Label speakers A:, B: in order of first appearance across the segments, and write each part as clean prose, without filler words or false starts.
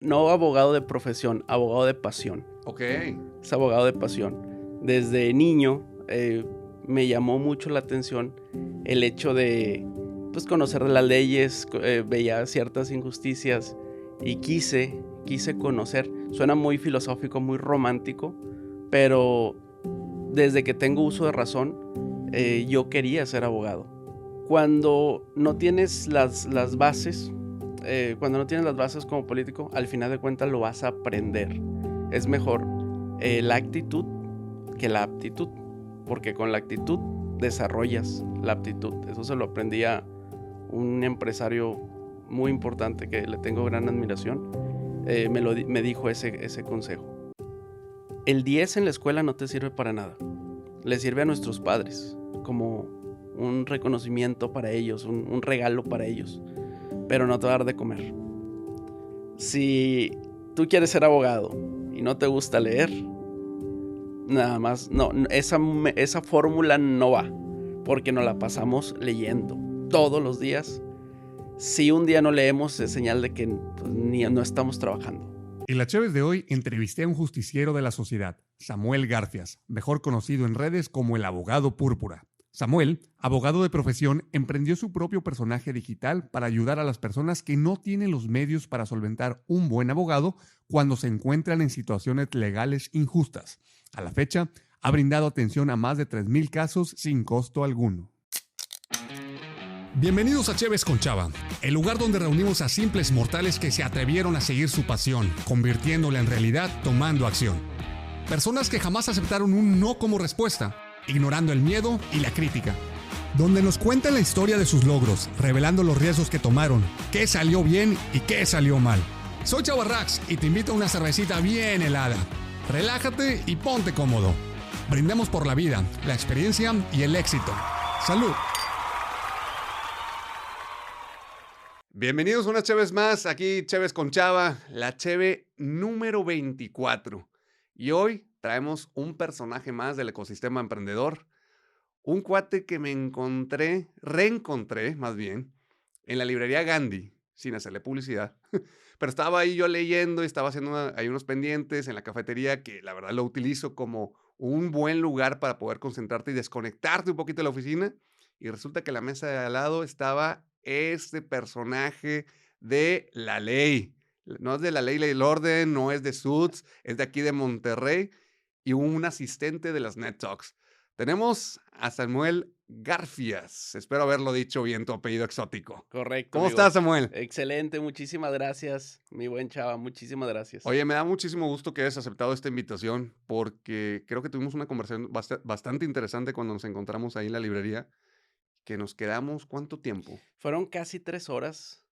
A: No abogado de profesión, abogado de pasión.
B: Ok.
A: Es abogado de pasión. Desde niño me llamó mucho la atención el hecho de pues, conocer las leyes, veía ciertas injusticias y quise conocer. Suena muy filosófico, muy romántico, pero desde que tengo uso de razón, yo quería ser abogado. Cuando no tienes las bases, cuando no tienes las bases como político, al final de cuentas lo vas a aprender. Es mejor la actitud que la aptitud, porque con la actitud desarrollas la aptitud. Eso se lo aprendí a un empresario muy importante que le tengo gran admiración. Me dijo ese consejo. El 10 en la escuela no te sirve para nada. Le sirve a nuestros padres como un reconocimiento para ellos, un regalo para ellos, pero no te va a dar de comer. Si tú quieres ser abogado y no te gusta leer, nada más, no, esa fórmula no va, porque nos la pasamos leyendo todos los días. Si un día no leemos, es señal de que pues, no estamos trabajando.
C: En la Chévez de hoy entrevisté a un justiciero de la sociedad, Samuel Garfias, mejor conocido en redes como el abogado púrpura. Samuel, abogado de profesión, emprendió su propio personaje digital para ayudar a las personas que no tienen los medios para solventar un buen abogado cuando se encuentran en situaciones legales injustas. A la fecha, ha brindado atención a más de 3,000 casos sin costo alguno. Bienvenidos a Chévez con Chava, el lugar donde reunimos a simples mortales que se atrevieron a seguir su pasión, convirtiéndola en realidad tomando acción. Personas que jamás aceptaron un no como respuesta, ignorando el miedo y la crítica. Donde nos cuentan la historia de sus logros, revelando los riesgos que tomaron, qué salió bien y qué salió mal. Soy Chava Rax y te invito a una cervecita bien helada. Relájate y ponte cómodo. Brindemos por la vida, la experiencia y el éxito. ¡Salud!
B: Bienvenidos una Chévez más, aquí Chévez con Chava, la Cheve número 24. Y hoy traemos un personaje más del ecosistema emprendedor, un cuate que me reencontré más bien, en la librería Gandhi, sin hacerle publicidad. Pero estaba ahí yo leyendo y estaba haciendo ahí unos pendientes en la cafetería que la verdad lo utilizo como un buen lugar para poder concentrarte y desconectarte un poquito de la oficina. Y resulta que en la mesa de al lado estaba este personaje de La Ley. No es de La Ley y el Orden, no es de Suits, es de aquí de Monterrey y un asistente de las Net Talks. Tenemos a Samuel Garfias. Espero haberlo dicho bien, tu apellido exótico.
A: Correcto,
B: ¿Cómo
A: amigo.
B: estás, Samuel?
A: Excelente, muchísimas gracias, mi buen Chava, muchísimas gracias.
B: Oye, me da muchísimo gusto que hayas aceptado esta invitación porque creo que tuvimos una conversación bastante interesante cuando nos encontramos ahí en la librería, que nos quedamos, ¿cuánto tiempo?
A: Fueron casi 3 horas.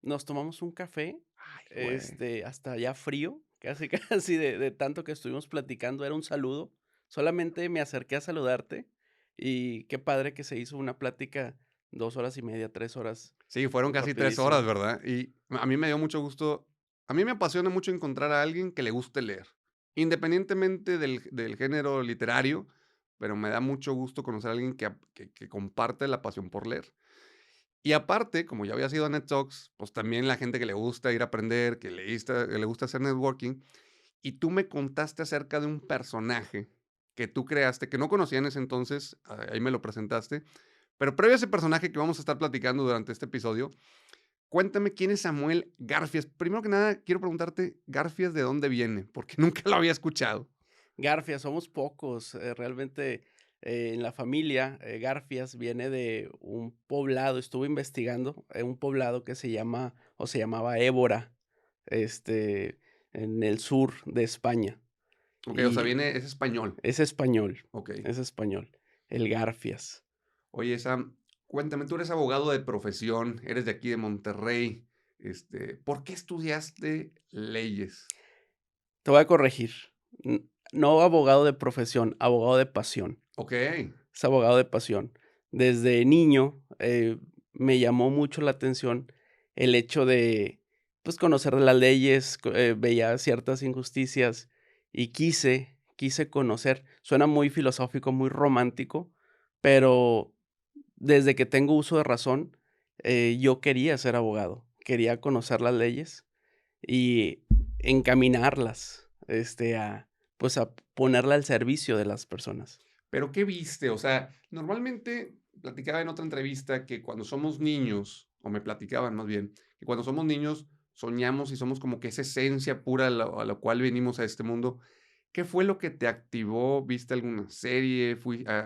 A: Nos tomamos un café,
B: Ay, güey.
A: hasta ya frío, casi, casi de tanto que estuvimos platicando, era un saludo. Solamente me acerqué a saludarte y qué padre que se hizo una plática 2 horas y media, 3 horas,
B: Sí, fueron casi 3 horas,
A: rapidísimo.
B: ¿verdad? Y a mí me dio mucho gusto. A mí me apasiona mucho encontrar a alguien que le guste leer, independientemente del género literario, pero me da mucho gusto conocer a alguien que comparte la pasión por leer. Y aparte, como ya había sido a NetTalks, pues también la gente que le gusta ir a aprender, que le gusta hacer networking. Y tú me contaste acerca de un personaje que tú creaste, que no conocía en ese entonces, ahí me lo presentaste. Pero previo a ese personaje que vamos a estar platicando durante este episodio, cuéntame quién es Samuel Garfias. Primero que nada, quiero preguntarte, ¿Garfias de dónde viene? Porque nunca lo había escuchado.
A: Garfias, somos pocos, realmente, en la familia, Garfias viene de un poblado, estuve investigando, un poblado que se llama, o se llamaba Évora, este, en el sur de España,
B: Ok, o sea,
A: y
B: es español. Ok.
A: es español, el Garfias.
B: Oye, Sam, cuéntame, tú eres abogado de profesión, eres de aquí de Monterrey. ¿Por qué estudiaste leyes?
A: Te voy a corregir, no abogado de profesión, abogado de pasión.
B: Ok.
A: Es abogado de pasión. Desde niño, me llamó mucho la atención el hecho de, pues, conocer las leyes, veía ciertas injusticias y quise conocer. Suena muy filosófico, muy romántico, pero desde que tengo uso de razón, yo quería ser abogado, quería conocer las leyes y encaminarlas, pues, a ponerla al servicio de las personas.
B: Pero, ¿qué viste? O sea, normalmente platicaba en otra entrevista que cuando somos niños, o me platicaban más bien, que cuando somos niños soñamos y somos como que esa esencia pura a la cual venimos a este mundo. ¿Qué fue lo que te activó? ¿Viste alguna serie?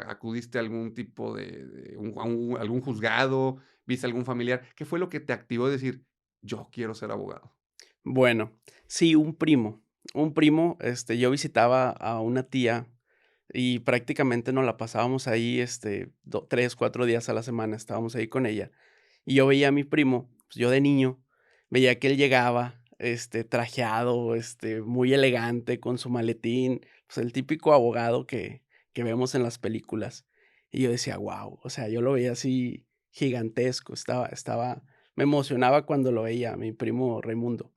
B: ¿Acudiste a algún tipo algún juzgado? ¿Viste algún familiar? ¿Qué fue lo que te activó a decir, yo quiero ser abogado?
A: Bueno, sí, un primo, yo visitaba a una tía y prácticamente nos la pasábamos ahí, 3, 4 días a la semana, estábamos ahí con ella. Y yo veía a mi primo, pues, yo de niño, veía que él llegaba, trajeado, muy elegante, con su maletín, pues, el típico abogado que vemos en las películas. Y yo decía: "Guau", o sea, yo lo veía así gigantesco, me emocionaba cuando lo veía, a mi primo Raimundo.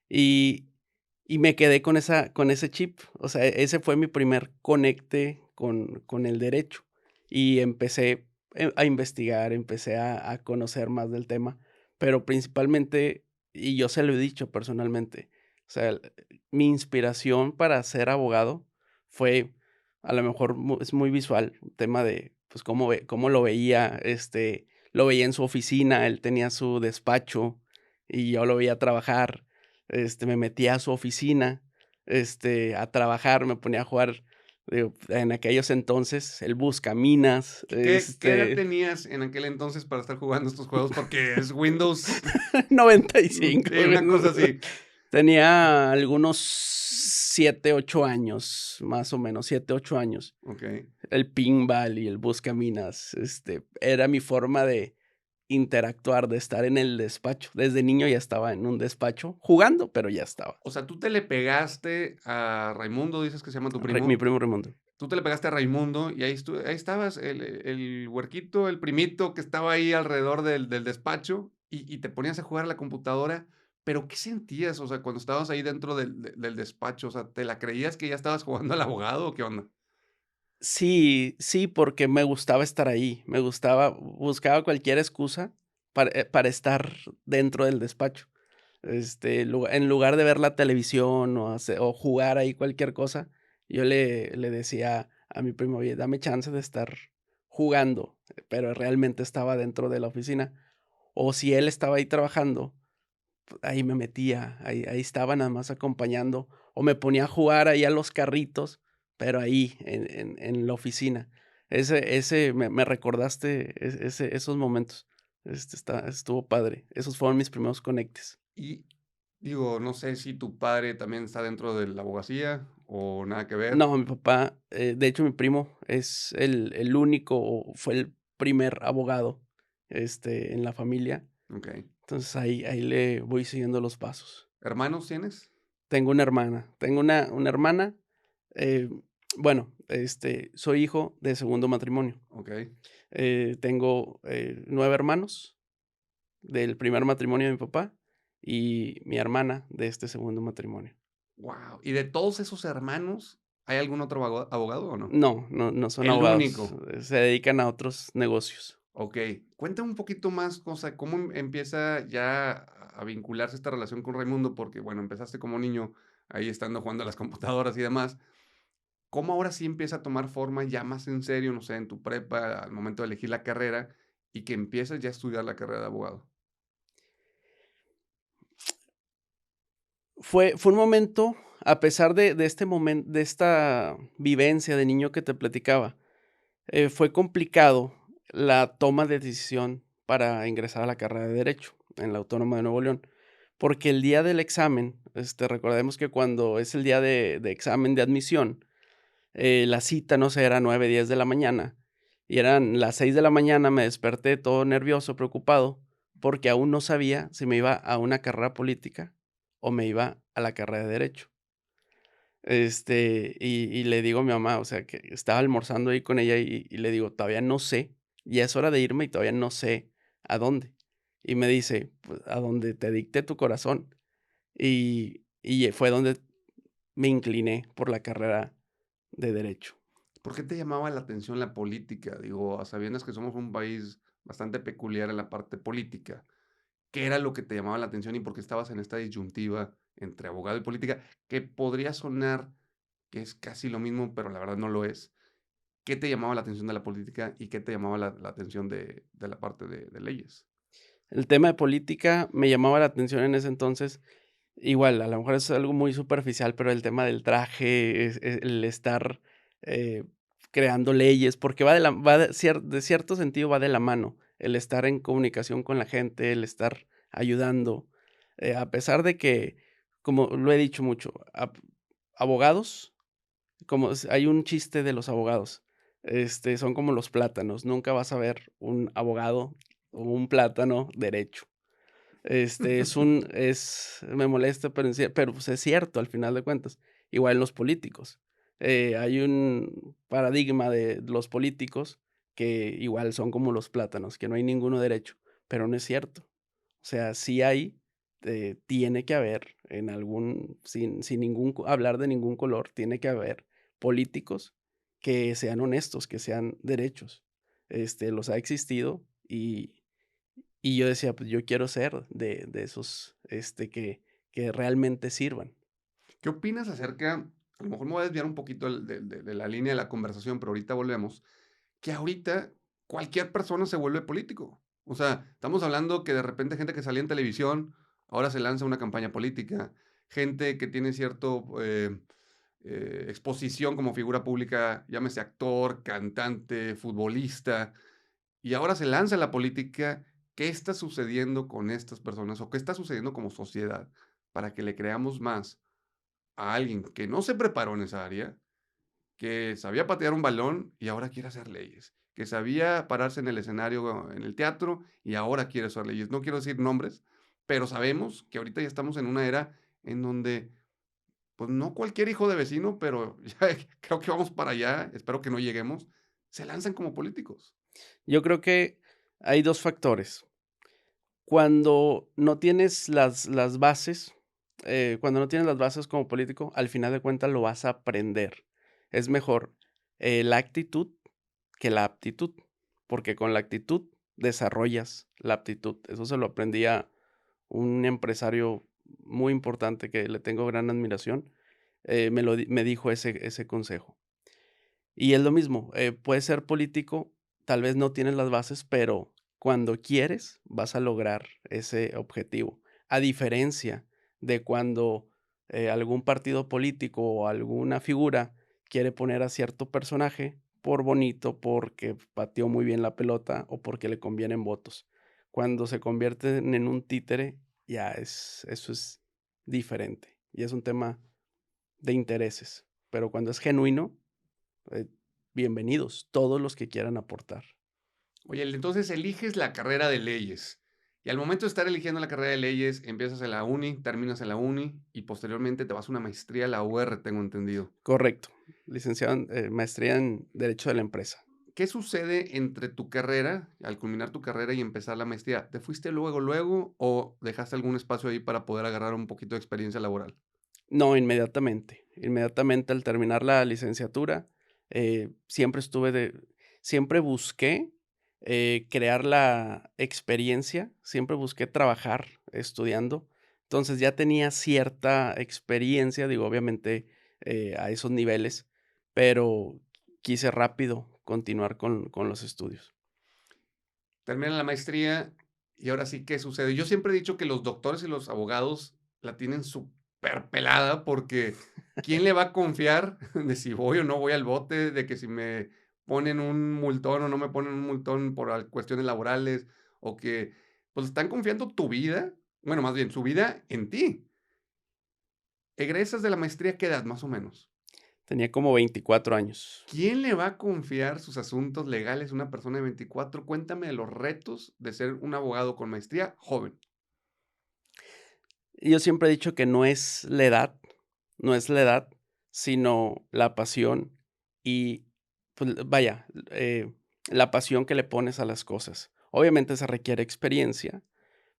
A: Y y me quedé con ese chip, o sea, ese fue mi primer conecte con el derecho. Y empecé, a investigar, empecé a conocer más del tema, pero principalmente, y yo se lo he dicho personalmente, o sea, mi inspiración para ser abogado fue, a lo mejor es muy visual, un tema de, pues, cómo lo veía en su oficina, él tenía su despacho y yo lo veía trabajar. Me metía a su oficina, a trabajar, me ponía a jugar, digo, en aquellos entonces, el Buscaminas,
B: ¿Qué edad tenías en aquel entonces para estar jugando estos juegos? Porque es Windows,
A: 95.
B: sí, una cosa así.
A: Tenía algunos 7, 8 años, más o menos, 7, 8 años.
B: Okey.
A: El pinball y el Buscaminas, era mi forma de interactuar, de estar en el despacho. Desde niño ya estaba en un despacho jugando, pero ya estaba.
B: O sea, tú te le pegaste a Raimundo, dices que se llama tu
A: Mi
B: primo.
A: primo Raimundo.
B: Tú te le pegaste a Raimundo y ahí estabas, el huerquito, el primito que estaba ahí alrededor del despacho y te ponías a jugar a la computadora, pero, ¿qué sentías? O sea, cuando estabas ahí dentro del despacho, o sea, ¿te la creías que ya estabas jugando al abogado o qué onda?
A: Sí, sí, porque me gustaba estar ahí, me gustaba, buscaba cualquier excusa para estar dentro del despacho. En lugar de ver la televisión o jugar ahí cualquier cosa, yo le decía a mi primo: "Oye, dame chance de estar jugando", pero realmente estaba dentro de la oficina. O si él estaba ahí trabajando, ahí me metía, ahí estaba nada más acompañando, o me ponía a jugar ahí a los carritos, pero ahí en la oficina. Ese me recordaste esos momentos. Estuvo padre. Esos fueron mis primeros conectes.
B: Y digo, no sé si tu padre también está dentro de la abogacía o nada que ver.
A: No, mi papá, de hecho, mi primo es el único, o fue el primer abogado, en la familia.
B: Okey.
A: Entonces, ahí le voy siguiendo los pasos.
B: ¿Hermanos tienes?
A: Tengo una hermana, eh, bueno, soy hijo de segundo matrimonio.
B: Okey.
A: Tengo, 9 hermanos del primer matrimonio de mi papá y mi hermana de este segundo matrimonio.
B: Guau. ¿Y de todos esos hermanos, hay algún otro abogado o no?
A: No, no son
B: El
A: abogados,
B: único.
A: se dedican a otros negocios.
B: Okey. Cuéntame un poquito más, o sea, ¿cómo empieza ya a vincularse esta relación con Raimundo? Porque, bueno, empezaste como niño, ahí estando jugando a las computadoras y demás. ¿Cómo ahora sí empieza a tomar forma ya más en serio, no sé, en tu prepa, al momento de elegir la carrera, y que empiezas ya a estudiar la carrera de abogado?
A: Fue un momento, a pesar de este momento, de esta vivencia de niño que te platicaba, fue complicado la toma de decisión para ingresar a la carrera de Derecho en la Autónoma de Nuevo León, porque el día del examen, recordemos que cuando es el día de examen de admisión, la cita, no sé, era 9, 10 de la mañana, y eran las 6 de la mañana, me desperté todo nervioso, preocupado, porque aún no sabía si me iba a una carrera política o me iba a la carrera de Derecho. Y le digo a mi mamá, o sea, que estaba almorzando ahí con ella y le digo: "Todavía no sé, ya es hora de irme y todavía no sé a dónde". Y me dice: "Pues a donde te dicte tu corazón". Y fue donde me incliné por la carrera de Derecho.
B: ¿Por qué te llamaba la atención la política? Digo, a sabiendas que somos un país bastante peculiar en la parte política. ¿Qué era lo que te llamaba la atención y por qué estabas en esta disyuntiva entre abogado y política? Que podría sonar que es casi lo mismo, pero la verdad no lo es. ¿Qué te llamaba la atención de la política y qué te llamaba la atención de la parte de leyes?
A: El tema de política me llamaba la atención en ese entonces. Igual, a lo mejor es algo muy superficial, pero el tema del traje, el estar, eh, creando leyes, porque va de cierto sentido va de la mano, el estar en comunicación con la gente, el estar ayudando, a pesar de que, como lo he dicho mucho, abogados, como hay un chiste de los abogados, son como los plátanos, nunca vas a ver un abogado o un plátano derecho. Me molesta, pero pues, es cierto al final de cuentas. Igual los políticos. Hay un paradigma de los políticos que igual son como los plátanos, que no hay ninguno derecho, pero no es cierto. O sea, sí hay, tiene que haber en algún sin hablar de ningún color, tiene que haber políticos que sean honestos, que sean derechos. Los ha existido y yo decía, pues yo quiero ser de esos, que realmente sirvan.
B: ¿Qué opinas acerca, a lo mejor me voy a desviar un poquito de la línea de la conversación, pero ahorita volvemos, que ahorita cualquier persona se vuelve político? O sea, estamos hablando que de repente gente que salía en televisión, ahora se lanza una campaña política, gente que tiene cierto exposición como figura pública, llámese actor, cantante, futbolista, y ahora se lanza en la política. ¿Qué está sucediendo con estas personas o qué está sucediendo como sociedad para que le creamos más a alguien que no se preparó en esa área, que sabía patear un balón y ahora quiere hacer leyes, que sabía pararse en el escenario, en el teatro y ahora quiere hacer leyes? No quiero decir nombres, pero sabemos que ahorita ya estamos en una era en donde, pues no cualquier hijo de vecino, pero ya creo que vamos para allá, espero que no lleguemos, se lanzan como políticos.
A: Yo creo que hay 2 factores. Cuando no tienes las bases, cuando no tienes las bases como político, al final de cuentas lo vas a aprender. Es mejor, la actitud que la aptitud, porque con la actitud desarrollas la aptitud. Eso se lo aprendí a un empresario muy importante que le tengo gran admiración, me dijo ese consejo. Y es lo mismo, puedes ser político, tal vez no tienes las bases, pero cuando quieres vas a lograr ese objetivo. A diferencia de cuando algún partido político o alguna figura quiere poner a cierto personaje por bonito, porque pateó muy bien la pelota o porque le convienen votos. Cuando se convierten en un títere, eso es diferente y es un tema de intereses. Pero cuando es genuino, eh, bienvenidos, todos los que quieran aportar.
B: Oye, entonces eliges la carrera de leyes. Y al momento de estar eligiendo la carrera de leyes, empiezas en la uni, terminas en la uni y posteriormente te vas a una maestría a la UR, tengo entendido.
A: Correcto, licenciado en, maestría en Derecho de la Empresa.
B: ¿Qué sucede entre tu carrera, al culminar tu carrera y empezar la maestría? ¿Te fuiste luego o dejaste algún espacio ahí para poder agarrar un poquito de experiencia laboral?
A: No, inmediatamente, inmediatamente al terminar la licenciatura, siempre siempre busqué crear la experiencia, siempre busqué trabajar estudiando, entonces ya tenía cierta experiencia, digo, obviamente a esos niveles, pero quise rápido continuar con los estudios.
B: Terminas la maestría y ahora sí, ¿qué sucede? Yo siempre he dicho que los doctores y los abogados la tienen súper pelada porque ¿quién le va a confiar de si voy o no voy al bote, de que si me ponen un multón o no me ponen un multón por cuestiones laborales o que pues están confiando tu vida, bueno, más bien su vida en ti? Egresas de la maestría, ¿qué edad más o menos?
A: Tenía como 24 años.
B: ¿Quién le va a confiar sus asuntos legales a una persona de 24? Cuéntame de los retos de ser un abogado con maestría joven.
A: Y yo siempre he dicho que no es la edad, no es la edad, sino la pasión y, pues, vaya, la pasión que le pones a las cosas. Obviamente se requiere experiencia,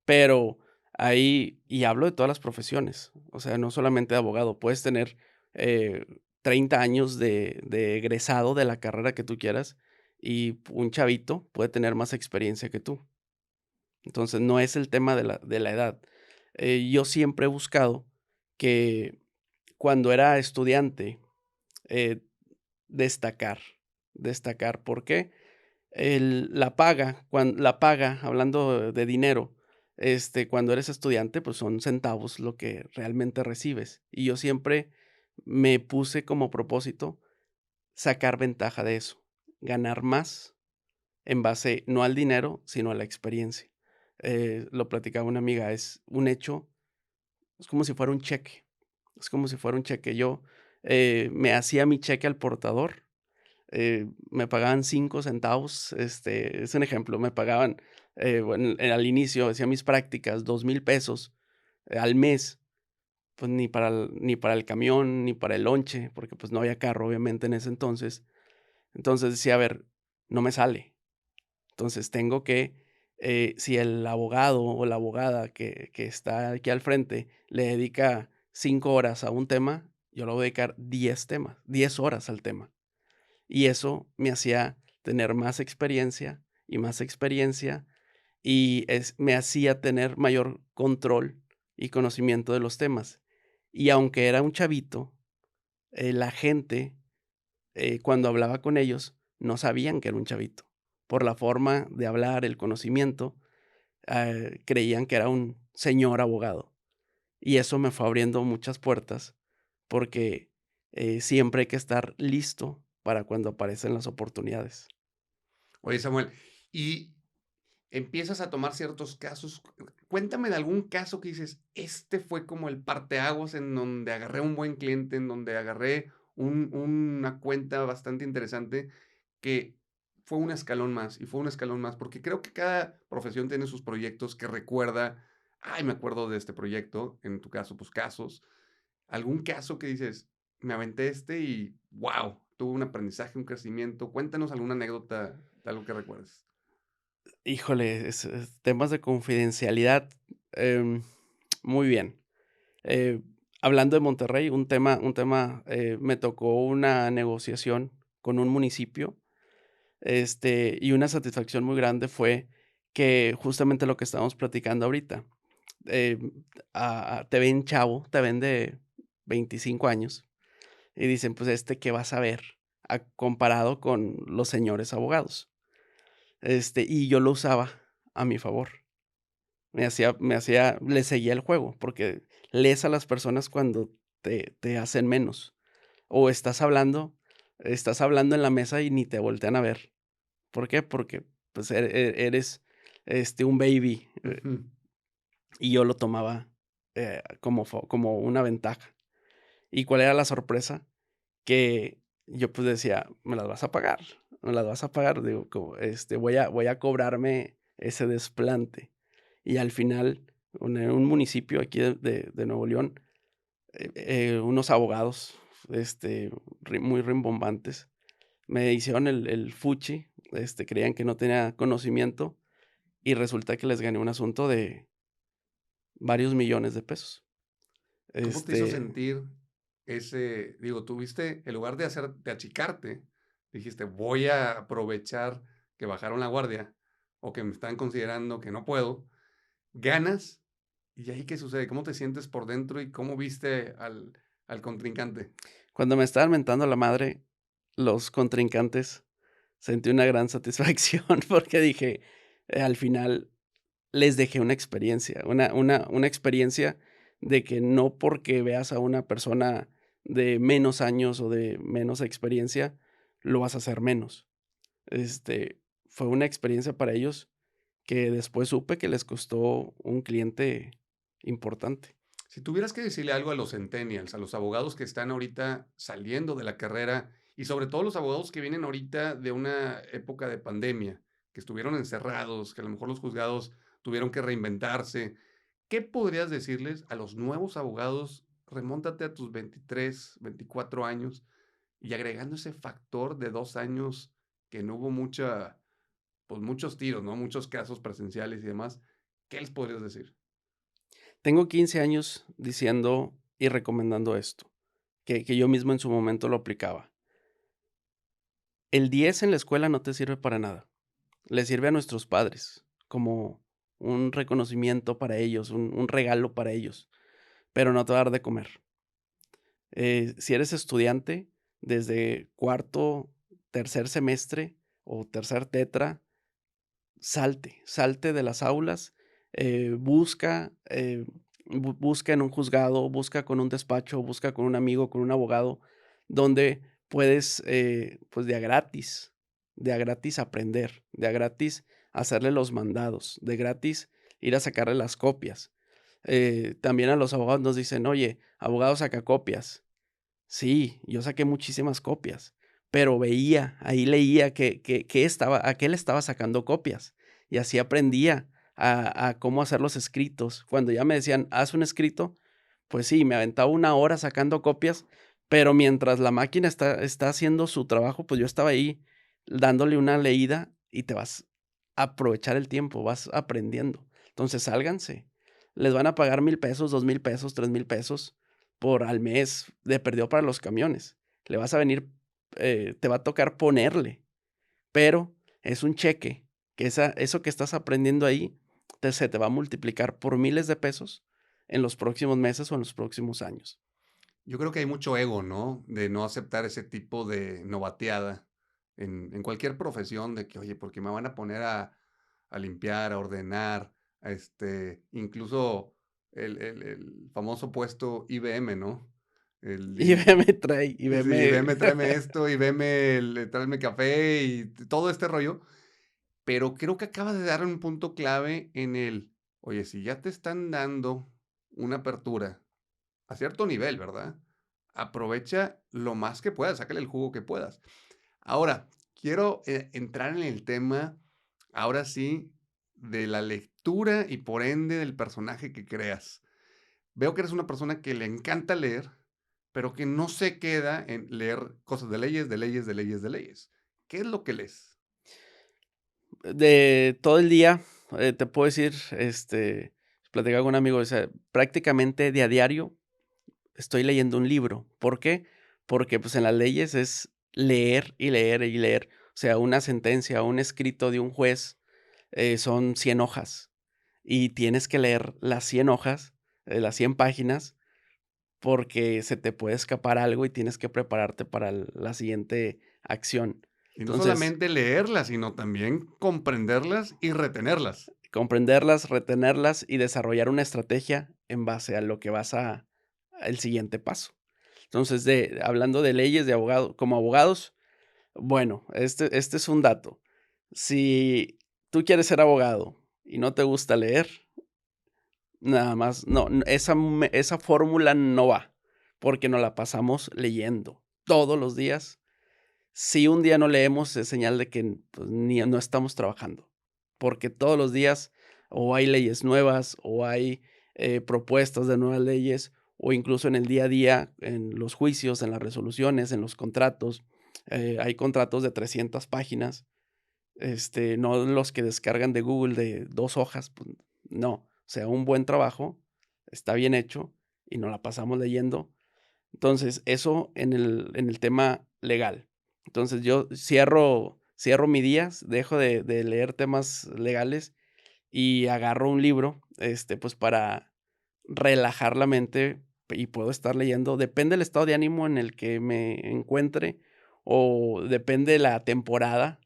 A: pero y hablo de todas las profesiones, o sea, no solamente de abogado, puedes tener, 30 años de egresado de la carrera que tú quieras, y un chavito puede tener más experiencia que tú. Entonces, no es el tema de la edad. Yo siempre he buscado que cuando era estudiante, eh, destacar, destacar. ¿Por qué? La paga, hablando de dinero, cuando eres estudiante, pues son centavos lo que realmente recibes. Y yo siempre me puse como propósito sacar ventaja de eso, ganar más en base no al dinero, sino a la experiencia. Lo platicaba una amiga, es un hecho, es como si fuera un cheque, es como si fuera un cheque. Yo me hacía mi cheque al portador, me pagaban 5 centavos, es un ejemplo, me pagaban, bueno, al inicio hacía mis prácticas, 2,000 pesos al mes, pues ni para el camión, ni para el lonche, porque pues no había carro, obviamente, en ese entonces. Entonces decía, a ver, no me sale. Entonces tengo que, si el abogado o la abogada que está aquí al frente le dedica 5 horas a un tema, yo le voy a dedicar 10 temas, 10 horas al tema. Y eso me hacía tener más experiencia y más experiencia, y me hacía tener mayor control y conocimiento de los temas. Y aunque era un chavito, la gente, cuando hablaba con ellos, no sabían que era un chavito. Por la forma de hablar, el conocimiento, creían que era un señor abogado. Y eso me fue abriendo muchas puertas, porque siempre hay que estar listo para cuando aparecen las oportunidades.
B: Oye, Samuel, y empiezas a tomar ciertos casos. Cuéntame de algún caso que dices, este fue como el parteaguas en donde agarré un buen cliente, en donde agarré una cuenta bastante interesante, que fue un escalón más y fue un escalón más, porque creo que cada profesión tiene sus proyectos que recuerda, ay, me acuerdo de este proyecto, en tu caso, pues casos, algún caso que dices, me aventé y wow, tuve un aprendizaje, un crecimiento. Cuéntanos alguna anécdota de algo que recuerdes.
A: Híjole, temas de confidencialidad, em, muy bien. Eh, Hablando de Monterrey, me tocó una negociación con un municipio, y una satisfacción muy grande fue que justamente lo que estábamos platicando ahorita, te ven chavo, te ven de 25 años y dicen, pues ¿qué vas a ver comparado con los señores abogados? Y yo lo usaba a mi favor. Le seguía el juego, porque lees a las personas cuando te hacen menos. O estás hablando en la mesa y ni te voltean a ver. ¿Por qué? Porque, pues, eres, un baby,
B: Ujú.
A: y yo lo tomaba, como una ventaja. ¿Y cuál era la sorpresa? Que yo, pues, decía: "Me las vas a pagar, me las vas a pagar", digo, como, voy a cobrarme ese desplante. Y al final, en un municipio aquí de Nuevo León, unos abogados, muy rimbombantes, me hicieron el fuchi, creían que no tenía conocimiento, y resulta que les gané un asunto de varios millones de pesos.
B: ¿Cómo te hizo
A: Este,
B: sentir ese, digo, tuviste, en lugar de achicarte, dijiste, voy a aprovechar que bajaron la guardia o que me están considerando que no puedo, ganas, y ahí qué sucede, cómo te sientes por dentro y cómo viste al contrincante?
A: Cuando me estaban mentando la madre los contrincantes, sentí una gran satisfacción porque dije, al final les dejé una experiencia, una experiencia de que no porque veas a una persona de menos años o de menos experiencia, lo vas a hacer menos. Fue una experiencia para ellos que después supe que les costó un cliente importante.
B: Si tuvieras que decirle algo a los centennials, a los abogados que están ahorita saliendo de la carrera y sobre todo los abogados que vienen ahorita de una época de pandemia, que estuvieron encerrados, que a lo mejor los juzgados tuvieron que reinventarse, ¿qué podrías decirles a los nuevos abogados? Remóntate a tus 23, 24 años y agregando ese factor de 2 años que no hubo pues muchos tiros, ¿no? Muchos casos presenciales y demás. ¿Qué les podrías decir?
A: Tengo 15 años diciendo y recomendando esto, que yo mismo en su momento lo aplicaba. El 10 en la escuela no te sirve para nada. Le sirve a nuestros padres como un reconocimiento para ellos, un regalo para ellos, pero no te va a dar de comer. Si eres estudiante, desde cuarto, tercer semestre o tercer tetra, salte de las aulas, busca en un juzgado, busca con un despacho, busca con un amigo, con un abogado, donde puedes, pues de a gratis aprender, de a gratis hacerle los mandados, de gratis ir a sacarle las copias. También a los abogados nos dicen, oye, abogado saca copias. Sí, yo saqué muchísimas copias, pero veía, ahí leía a qué le estaba sacando copias, y así aprendía a cómo hacer los escritos. Cuando ya me decían: "Haz un escrito", pues sí, me aventaba 1 hora sacando copias, pero mientras la máquina está haciendo su trabajo, pues yo estaba ahí dándole una leída y te vas a aprovechar el tiempo, vas aprendiendo. Entonces, sálganse. Les van a pagar 1,000 pesos, 2,000 pesos, 3,000 pesos por al mes de perdió para los camiones. Le vas a venir, te va a tocar ponerle, pero es un cheque que eso que estás aprendiendo ahí se te va a multiplicar por miles de pesos en los próximos meses o en los próximos años.
B: Yo creo que hay mucho ego, ¿no? De no aceptar ese tipo de novateada en cualquier profesión, de que, oye, porque me van a poner a limpiar, a ordenar, incluso el famoso puesto IBM, ¿no? El, i- sí,
A: IBM.
B: IBM, tráeme esto, IBM, tráeme café y todo este rollo. Pero creo que acabas de dar un punto clave oye, si ya te están dando una apertura a cierto nivel, ¿verdad? Aprovecha lo más que puedas, sácale el jugo que puedas. Ahora, quiero entrar en el tema, ahora sí, de la lectura y por ende del personaje que creas. Veo que eres una persona que le encanta leer, pero que no se queda en leer cosas de leyes, de leyes, de leyes, de leyes. ¿Qué es lo que lees?
A: De todo el día, te puedo decir, platicaba con un amigo, o sea, prácticamente de a diario estoy leyendo un libro. ¿Por qué? Porque, pues, en las leyes es leer y leer y leer. O sea, una sentencia, un escrito de un juez, son 100 hojas, y tienes que leer las 100 hojas, las 100 páginas, porque se te puede escapar algo y tienes que prepararte para la siguiente acción.
B: Y no
A: Entonces,
B: solamente leerlas, sino también comprenderlas y retenerlas.
A: comprenderlas, retenerlas y desarrollar una estrategia en base a lo que el siguiente paso. Entonces, hablando de leyes de abogado, como abogados, bueno, este es un dato. Si tú quieres ser abogado y no te gusta leer, nada más, no, esa fórmula no va, porque nos la pasamos leyendo todos los días. Si un día no leemos, es señal de que pues, no estamos trabajando, porque todos los días o hay leyes nuevas o hay propuestas de nuevas leyes o incluso en el día a día, en los juicios, en las resoluciones, en los contratos. Hay contratos de 300 páginas, no los que descargan de Google de 2 hojas, pues, no. O sea, un buen trabajo está bien hecho y nos la pasamos leyendo. Entonces, eso en el tema legal. Entonces, yo cierro mi día, dejo de leer temas legales y agarro un libro, pues, para relajar la mente y puedo estar leyendo. Depende del estado de ánimo en el que me encuentre o depende la temporada,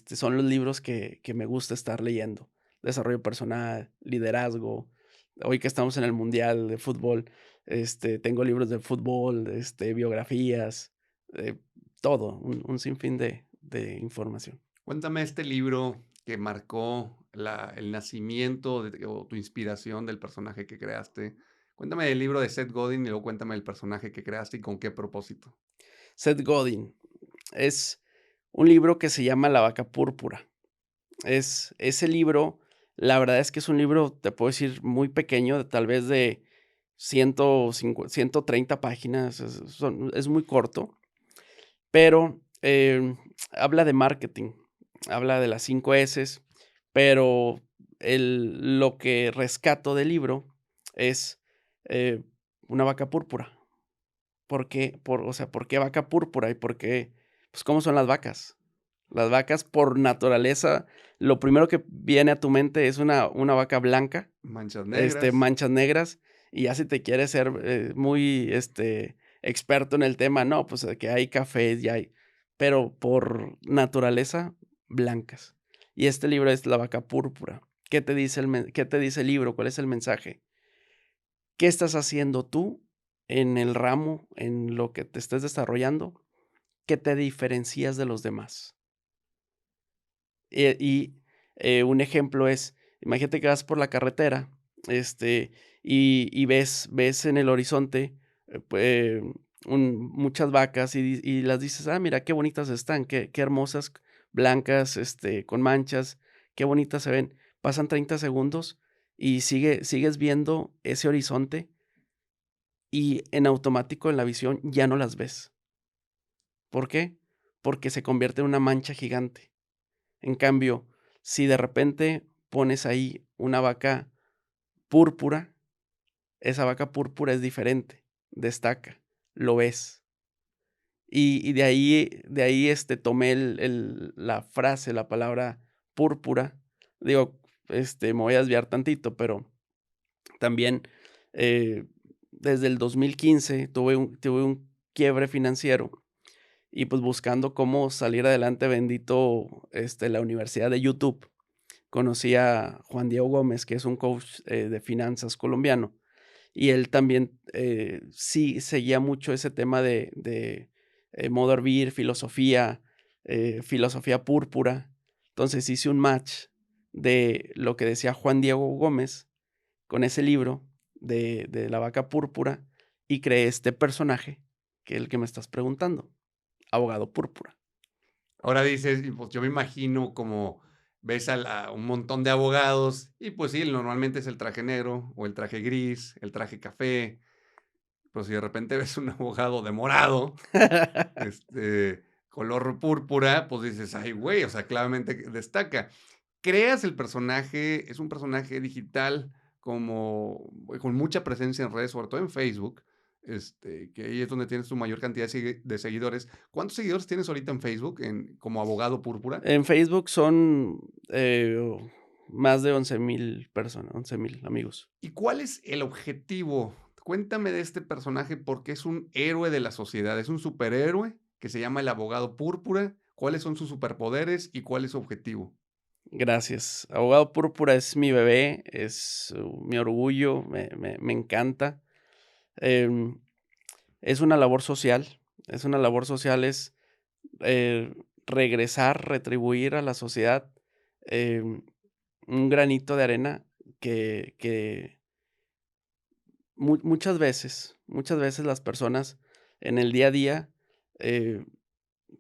A: son los libros que me gusta estar leyendo. Desarrollo personal, liderazgo. Hoy que estamos en el mundial de fútbol, tengo libros de fútbol, biografías, eh, todo, un sinfín de información.
B: Cuéntame este libro que marcó el nacimiento o tu inspiración del personaje que creaste. Cuéntame el libro de Seth Godin y luego cuéntame el personaje que creaste y con qué propósito.
A: Seth Godin es un libro que se llama La vaca púrpura. Ese libro, la verdad es que es un libro, te puedo decir, muy pequeño, tal vez de 130 páginas, es muy corto, pero habla de marketing, habla de las 5 S, pero lo que rescato del libro es eh, una vaca púrpura. ¿Por qué? O sea, ¿por qué vaca púrpura? ¿Y por qué? Pues, ¿cómo son las vacas? Las vacas por naturaleza, lo primero que viene a tu mente es una vaca blanca,
B: Manchas negras.
A: manchas negras, y ya si te quieres ser, muy, experto en el tema, no, pues, que hay cafés, ya hay, pero por naturaleza, blancas. Y este libro es La vaca púrpura. ¿Qué te dice el libro? ¿Cuál es el mensaje? ¿Qué estás haciendo tú en el ramo, en lo que te estés desarrollando, que te diferencias de los demás? Un ejemplo es, imagínate que vas por la carretera, y ves en el horizonte, muchas vacas y las dices: "Ah, mira qué bonitas están, qué hermosas, blancas, con manchas, qué bonitas se ven". Pasan 30 segundos y sigues viendo ese horizonte y en automático en la visión ya no las ves. ¿Por qué? Porque se convierte en una mancha gigante. En cambio, si de repente pones ahí una vaca púrpura, esa vaca púrpura es diferente, destaca, lo ves. Y de ahí, tomé la frase, la palabra púrpura. Digo, me voy a desviar tantito, pero también, eh, desde el 2015 tuve un quiebre financiero y, pues, buscando cómo salir adelante, bendito, la universidad de YouTube. Conocí a Juan Diego Gómez, que es un coach, de finanzas colombiano, y él también, sí seguía mucho ese tema de Mother Beer, filosofía púrpura. Entonces, hice un match de lo que decía Juan Diego Gómez con ese libro de La vaca púrpura y creé este personaje, que es el que me estás preguntando, Abogado Púrpura.
B: Ahora dices, y pues yo me imagino como ves a un montón de abogados y pues sí, normalmente es el traje negro o el traje gris, el traje café. Pues si de repente ves un abogado de morado, color púrpura, pues dices, ay, güey, o sea, claramente destaca. Creas el personaje, es un personaje digital como con mucha presencia en redes, sobre todo en Facebook, que ahí es donde tienes tu mayor cantidad de seguidores. ¿Cuántos seguidores tienes ahorita en Facebook como abogado púrpura?
A: En Facebook son, más de 11,000 personas, 11,000 amigos.
B: ¿Y cuál es el objetivo? Cuéntame de este personaje porque es un héroe de la sociedad, es un superhéroe que se llama el abogado púrpura. ¿Cuáles son sus superpoderes y cuál es su objetivo?
A: Gracias. Abogado Púrpura es mi bebé, es, mi orgullo, me encanta. Em, es una labor social, es, eh, regresar, retribuir a la sociedad, em, un granito de arena que muchas veces las personas en el día a día, eh,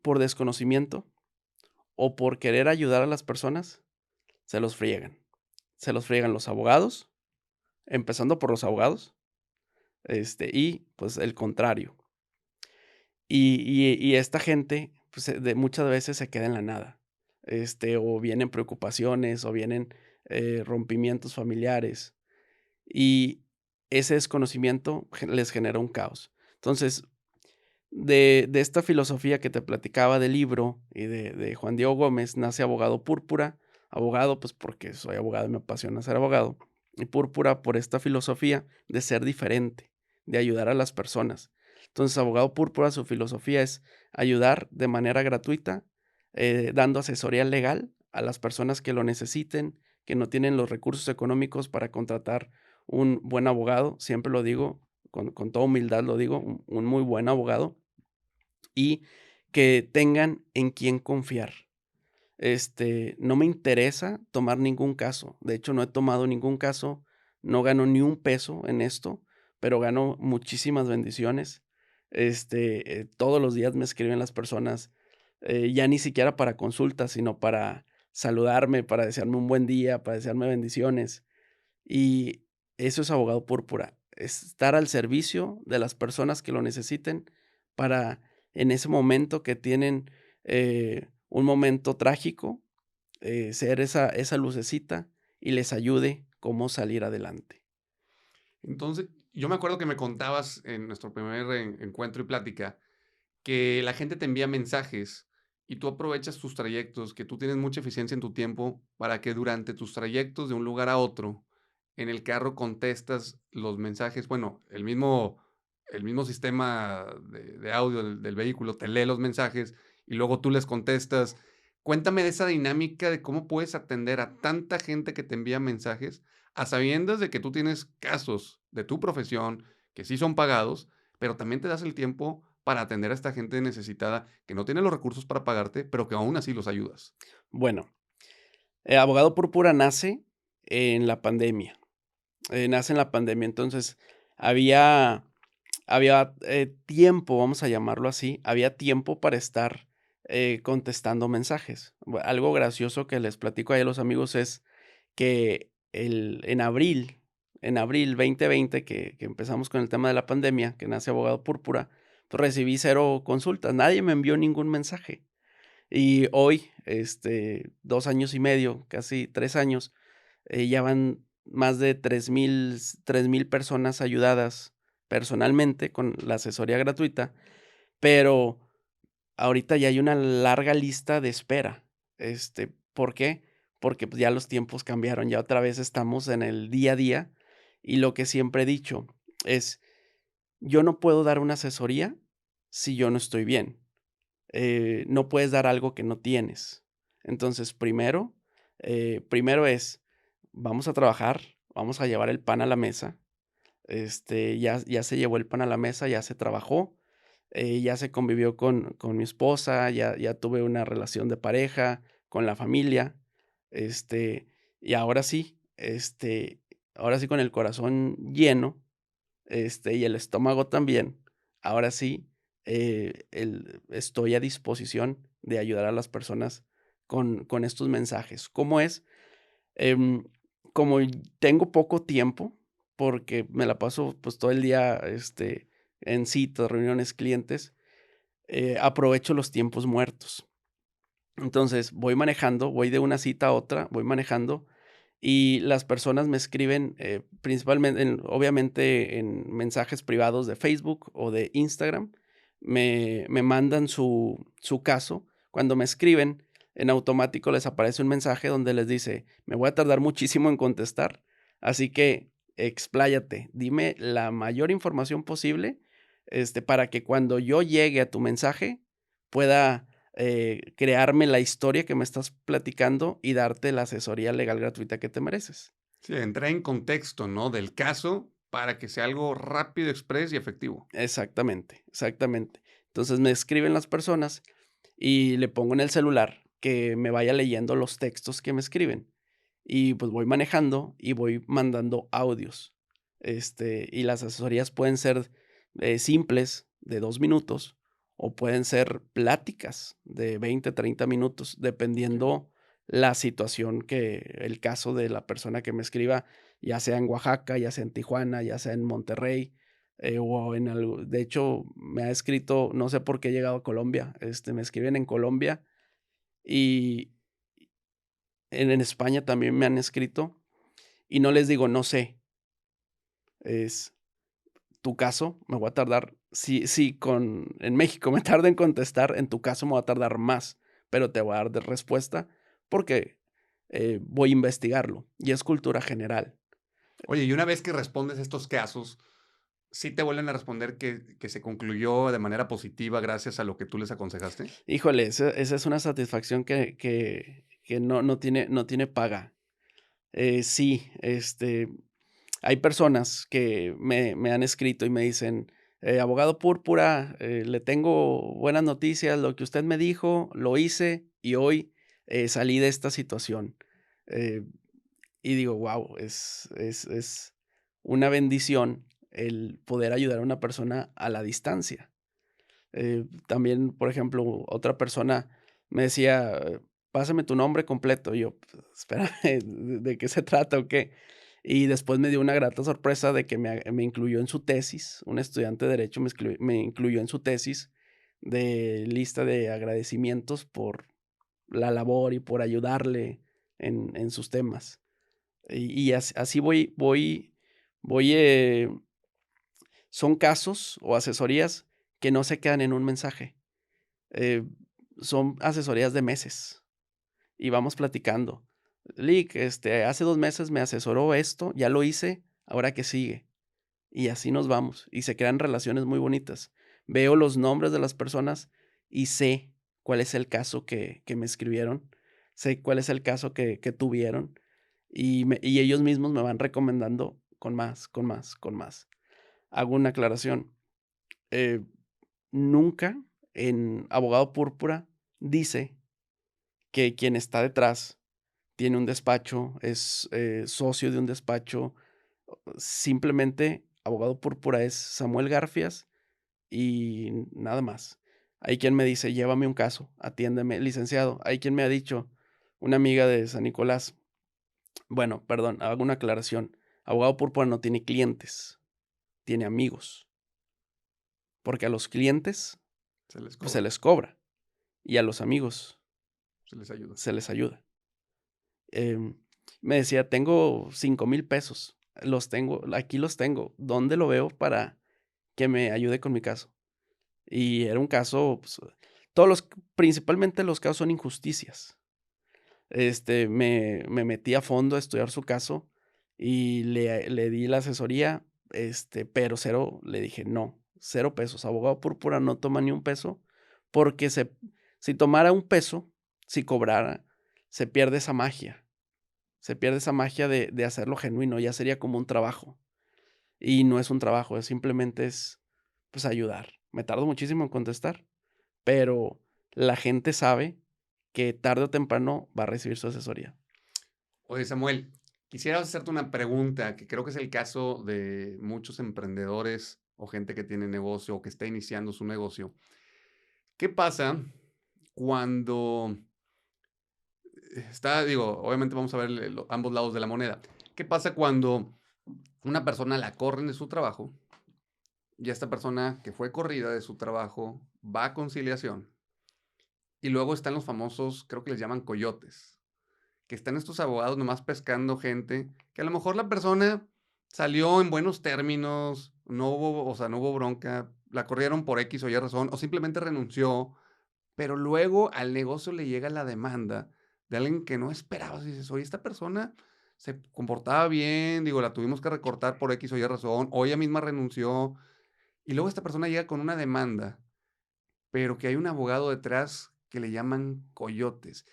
A: por desconocimiento o por querer ayudar a las personas, se los friegan. Se los friegan los abogados, empezando por los abogados, y pues el contrario. Y esta gente, pues, muchas veces se queda en la nada, o vienen preocupaciones, o vienen, rompimientos familiares, y ese desconocimiento les genera un caos. Entonces, de esta filosofía que te platicaba del libro y de Juan Diego Gómez, nace Abogado Púrpura. Abogado, pues, porque soy abogado y me apasiona ser abogado, y púrpura por esta filosofía de ser diferente, de ayudar a las personas. Entonces, Abogado Púrpura, su filosofía es ayudar de manera gratuita, dando asesoría legal a las personas que lo necesiten, que no tienen los recursos económicos para contratar un buen abogado, siempre lo digo, con toda humildad lo digo, un muy buen abogado, y que tengan en quién confiar. No me interesa tomar ningún caso. De hecho, no he tomado ningún caso, no gano ni un peso en esto, pero gano muchísimas bendiciones. Todos los días me escriben las personas, ya ni siquiera para consultas, sino para saludarme, para desearme un buen día, para desearme bendiciones. Y eso es Abogado Púrpura, es estar al servicio de las personas que lo necesiten para en ese momento que tienen, un momento trágico, ser esa lucecita y les ayude cómo salir adelante.
B: Entonces, yo me acuerdo que me contabas en nuestro primer encuentro y plática que la gente te envía mensajes y tú aprovechas tus trayectos, que tú tienes mucha eficiencia en tu tiempo para que durante tus trayectos de un lugar a otro, en el carro contestas los mensajes, bueno, el mismo sistema de audio del vehículo te lee los mensajes y luego tú les contestas. Cuéntame de esa dinámica de cómo puedes atender a tanta gente que te envía mensajes, a sabiendas de que tú tienes casos de tu profesión que sí son pagados, pero también te das el tiempo para atender a esta gente necesitada que no tiene los recursos para pagarte, pero que aún así los ayudas.
A: Bueno, Abogado Púrpura nace en la pandemia. Nace en la pandemia, entonces había tiempo, vamos a llamarlo así, había tiempo para estar, contestando mensajes. Algo gracioso que les platico ahí a los amigos es que en abril 2020, que empezamos con el tema de la pandemia, que nace Abogado Púrpura, pues recibí 0 consultas, nadie me envió ningún mensaje. Y hoy, 2 años y medio, casi 3 años, ya van más de 3,000 personas ayudadas personalmente con la asesoría gratuita, pero ahorita ya hay una larga lista de espera. ¿Por qué? Porque, pues, ya los tiempos cambiaron, ya otra vez estamos en el día a día, y lo que siempre he dicho es: "Yo no puedo dar una asesoría si yo no estoy bien". No puedes dar algo que no tienes. Entonces, primero es, vamos a trabajar, vamos a llevar el pan a la mesa. Ya se llevó el pan a la mesa, ya se trabajó, ya se convivió con mi esposa, ya tuve una relación de pareja, con la familia, este, y ahora sí con el corazón lleno, y el estómago también, ahora sí, estoy a disposición de ayudar a las personas con estos mensajes. ¿Cómo es? Em, como tengo poco tiempo, porque me la paso pues todo el día en citas, reuniones, clientes, aprovecho los tiempos muertos. Entonces voy manejando, voy de una cita a otra, voy manejando y las personas me escriben, principalmente, obviamente en mensajes privados de Facebook o de Instagram, me mandan su caso. Cuando me escriben, en automático les aparece un mensaje donde les dice: "Me voy a tardar muchísimo en contestar, así que expláyate, dime la mayor información posible, para que cuando yo llegue a tu mensaje pueda crearme la historia que me estás platicando y darte la asesoría legal gratuita que te mereces".
B: Sí, entrar en contexto, ¿no? Del caso para que sea algo rápido, express y efectivo.
A: Exactamente, exactamente. Entonces me escriben las personas y le pongo en el celular que me vaya leyendo los textos que me escriben. Y pues voy manejando y voy mandando audios. Y las asesorías pueden ser simples de 2 minutos o pueden ser pláticas de 20, 30 minutos,
B: Okey.
A: dependiendo la situación el caso de la persona que me escriba, ya sea en Oaxaca, ya sea en Tijuana, ya sea en Monterrey, o en algo. De hecho, me ha escrito, no sé por qué he llegado a Colombia, me escriben en Colombia y en España también me han escrito y no les digo: "No sé, es tu caso, me voy a tardar". Si en México me tarda en contestar, en tu caso me va a tardar más, pero te voy a dar de respuesta porque, voy a investigarlo y es cultura general.
B: Oye, y una vez que respondes estos casos, ¿sí te vuelven a responder que se concluyó de manera positiva gracias a lo que tú les aconsejaste?
A: Híjole, esa es una satisfacción que no tiene paga. Sí, hay personas que me han escrito y me dicen: Abogado Púrpura, le tengo buenas noticias, lo que usted me dijo, lo hice y hoy, salí de esta situación". Eh, y digo: "Guau, es una bendición el poder ayudar a una persona a la distancia". También, por ejemplo, otra persona me decía: "Pásame tu nombre completo". Y yo: "Pues, espérame, ¿de qué se trata o qué?". Y después me dio una grata sorpresa de que me incluyó en su tesis, un estudiante de derecho me incluyó en su tesis de lista de agradecimientos por la labor y por ayudarle en sus temas. Y así voy, son casos o asesorías que no se quedan en un mensaje. Eh, son asesorías de meses y vamos platicando. Lick, hace 2 meses me asesoró esto, ya lo hice, ahora qué sigue. Y así nos vamos, y se crean relaciones muy bonitas. Veo los nombres de las personas y sé cuál es el caso que me escribieron, sé cuál es el caso que tuvieron, y ellos mismos me van recomendando con más, con más, con más. Hago una aclaración, eh, nunca en Abogado Púrpura dice que quien está detrás tiene un despacho, es, socio de un despacho. Simplemente Abogado Púrpura es Samuel Garfias y nada más. Hay quien me dice: "Llévame un caso, atiéndeme, licenciado". Hay quien me ha dicho, una amiga de San Nicolás, bueno, perdón, hago una aclaración. Abogado Púrpura no tiene clientes, tiene amigos, porque a los clientes,
B: Se les
A: pues,
B: cobra,
A: se les cobra, y a los amigos
B: se les ayuda.
A: se les ayuda. Em, Me decía: "Tengo 5,000 pesos, los tengo, aquí los tengo, ¿dónde lo veo para que me ayude con mi caso?". Y era un caso, pues, principalmente los casos son injusticias. Me metí a fondo a estudiar su caso y le di la asesoría, pero cero, le dije: "No, 0 pesos, Abogado Púrpura no toma ni un peso, porque si tomara un peso, si cobrara, se pierde esa magia, se pierde esa magia de hacerlo genuino, ya sería como un trabajo". Y no es un trabajo, simplemente es, pues, ayudar. Me tardo muchísimo en contestar, pero la gente sabe que tarde o temprano va a recibir su asesoría.
B: Oye, Samuel, quisiera hacerte una pregunta que creo que es el caso de muchos emprendedores o gente que tiene negocio o que está iniciando su negocio. ¿Qué pasa cuando digo, obviamente vamos a ver ambos lados de la moneda? ¿Qué pasa cuando una persona la corren de su trabajo y esta persona que fue corrida de su trabajo va a conciliación y luego están los famosos, creo que les llaman coyotes, que están estos abogados nomás pescando gente, que a lo mejor la persona salió en buenos términos, no hubo, o sea, no hubo bronca, la corrieron por X o Y razón, o simplemente renunció, pero luego al negocio le llega la demanda de alguien que no esperabas. Y dices: "Oye, esta persona se comportaba bien, digo, la tuvimos que recortar por X o Y razón, o ella misma renunció". Y luego esta persona llega con una demanda, pero que hay un abogado detrás que le llaman coyotes.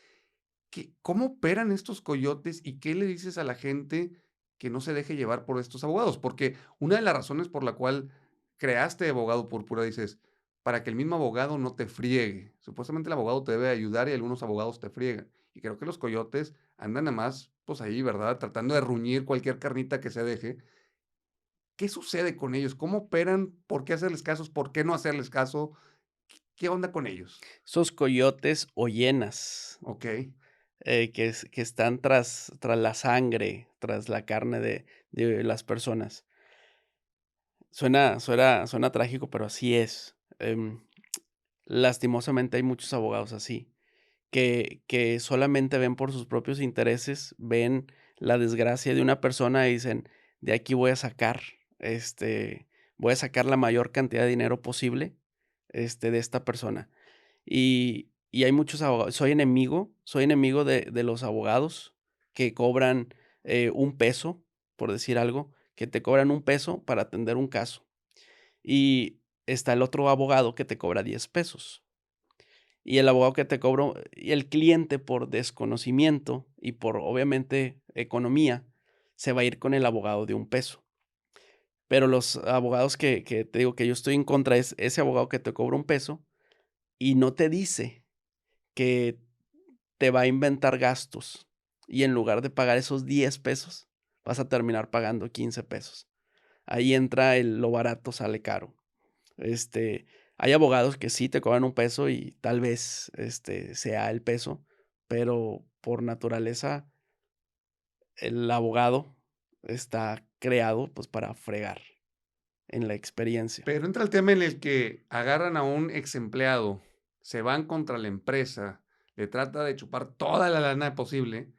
B: ¿Cómo operan estos coyotes y qué le dices a la gente que no se deje llevar por estos abogados? Porque una de las razones por la cual creaste Abogado Púrpura, dices, para que el mismo abogado no te friegue. Supuestamente el abogado te debe ayudar y algunos abogados te friegan. Y creo que los coyotes andan nada más, pues ahí, ¿verdad? Tratando de ruñir cualquier carnita que se deje. ¿Qué sucede con ellos? ¿Cómo operan? ¿Por qué hacerles casos? ¿Por qué no hacerles caso? ¿Qué onda con ellos?
A: Esos coyotes o hienas,
B: Ok.
A: que están tras la sangre, tras la carne de las personas. Suena trágico, pero así es. Lastimosamente hay muchos abogados así, que solamente ven por sus propios intereses, ven la desgracia de una persona y dicen: "De aquí voy a sacar la mayor cantidad de dinero posible, de esta persona". Y hay muchos abogados, soy enemigo de los abogados que cobran, 1 peso, por decir algo, que te cobran 1 peso para atender un caso. Y está el otro abogado que te cobra 10 pesos. Y el abogado que te cobró y el cliente, por desconocimiento y por, obviamente, economía, se va a ir con el abogado de 1 peso. Pero los abogados que te digo que yo estoy en contra es ese abogado que te cobra 1 peso y no te dice que te va a inventar gastos, y en lugar de pagar esos 10 pesos, vas a terminar pagando 15 pesos. Ahí entra lo barato sale caro. Este, Hay abogados que sí te cobran 1 peso y tal vez, sea el peso, pero por naturaleza el abogado está creado, pues, para fregar en la experiencia.
B: Pero entra el tema en el que agarran a un ex empleado, se van contra la empresa, le trata de chupar toda la lana posible,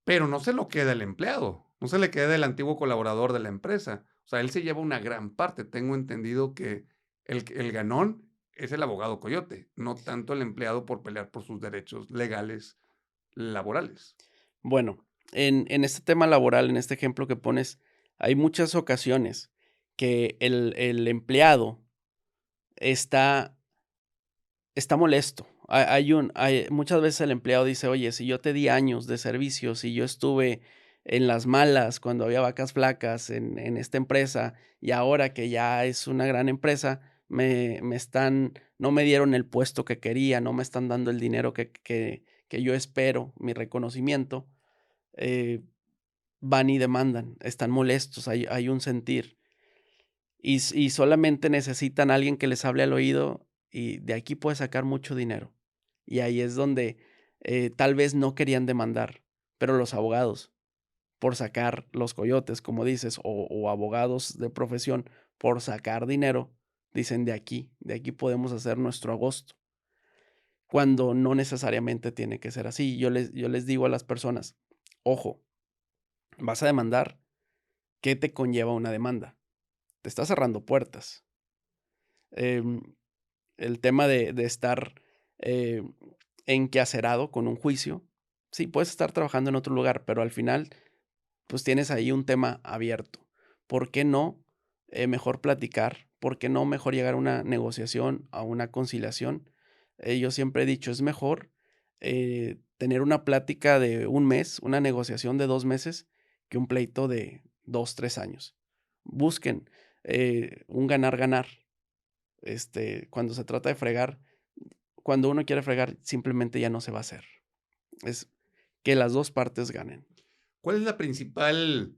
B: pero no se lo queda el empleado, no se le queda el antiguo colaborador de la empresa. O sea, él se lleva una gran parte. Tengo entendido que el ganón es el abogado coyote, no tanto el empleado por pelear por sus derechos legales laborales.
A: Bueno, en este tema laboral, en este ejemplo que pones, hay muchas ocasiones que el empleado está está molesto. Muchas veces el empleado dice: "Oye, si yo te di años de servicio, si yo estuve en las malas cuando había vacas flacas en esta empresa, y ahora que ya es una gran empresa, no me dieron el puesto que quería, no me están dando el dinero que yo espero, mi reconocimiento", eh, van y demandan, están molestos, hay un sentir. Y solamente necesitan a alguien que les hable al oído, y de aquí puedes sacar mucho dinero. Y ahí es donde, tal vez no querían demandar, pero los abogados, por sacar los coyotes, como dices, o abogados de profesión, por sacar dinero, dicen: de aquí podemos hacer nuestro agosto", cuando no necesariamente tiene que ser así. Yo les digo a las personas: "Ojo, vas a demandar, ¿qué te conlleva una demanda? Te está cerrando puertas". Em, el tema de estar, eh, enquacerado con un juicio, sí, puedes estar trabajando en otro lugar, pero al final, pues, tienes ahí un tema abierto. ¿Por qué no, mejor platicar? ¿Por qué no mejor llegar a una negociación, a una conciliación? Yo siempre he dicho, es mejor, tener una plática de un mes, una negociación de 2 meses, que un pleito de 2 3 años. Busquen, un ganar-ganar. Cuando se trata de fregar, cuando uno quiere fregar, simplemente ya no se va a hacer. Es que las 2 partes ganen.
B: ¿Cuál es la principal,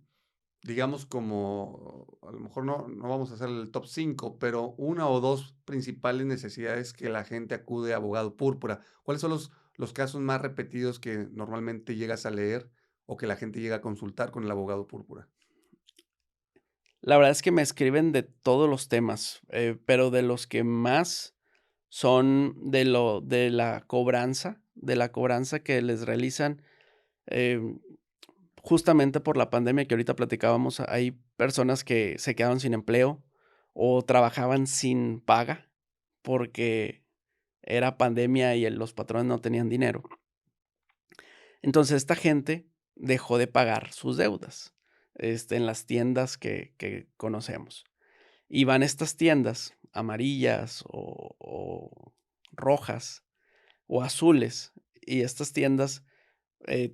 B: digamos, como a lo mejor no vamos a hacer el top 5, pero una o 2 principales necesidades que la gente acude a abogado púrpura? ¿Cuáles son los casos más repetidos que normalmente llegas a leer o que la gente llega a consultar con el abogado púrpura?
A: La verdad es que me escriben de todos los temas, pero de los que más son de la cobranza que les realizan, em, justamente por la pandemia que ahorita platicábamos. Hay personas que se quedaron sin empleo o trabajaban sin paga porque era pandemia y los patrones no tenían dinero. Entonces, esta gente dejó de pagar sus deudas, en las tiendas que conocemos. Y van a estas tiendas amarillas o rojas o azules, y estas tiendas,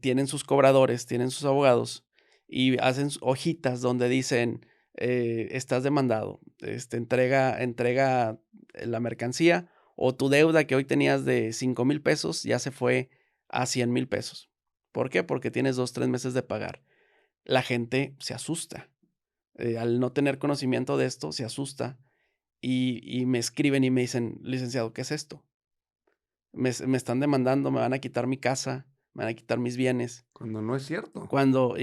A: tienen sus cobradores, tienen sus abogados, y hacen hojitas donde dicen, estás demandado, entrega la mercancía, o tu deuda que hoy tenías de 5,000 pesos ya se fue a 100,000 pesos. ¿Por qué? Porque tienes 2 3 meses de pagar. La gente se asusta, al no tener conocimiento de esto, se asusta, y me escriben y me dicen: "Licenciado, ¿qué es esto? Me están demandando, me van a quitar mi casa, me van a quitar mis bienes".
B: Cuando no es cierto.
A: Cuando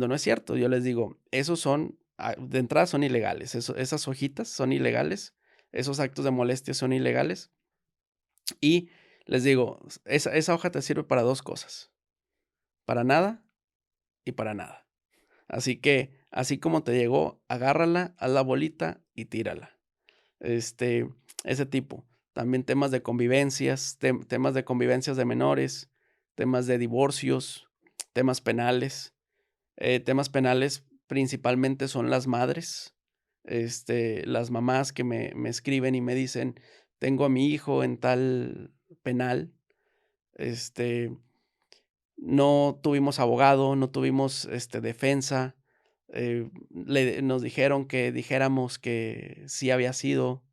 A: no es cierto, yo les digo: "Esos son, de entrada son ilegales, esas hojitas son ilegales, esos actos de molestia son ilegales". Y les digo: Esa hoja te sirve para 2 cosas, para nada y para nada. Así que, así como te llegó, agárrala, haz la bolita y tírala". Este, ese tipo. También temas de convivencias, temas de convivencias de menores, temas de divorcios, temas penales. Temas penales principalmente son las madres, las mamás que me escriben y me dicen: "Tengo a mi hijo en tal penal, este, no tuvimos abogado, no tuvimos, defensa, nos dijeron que dijéramos que sí había sido,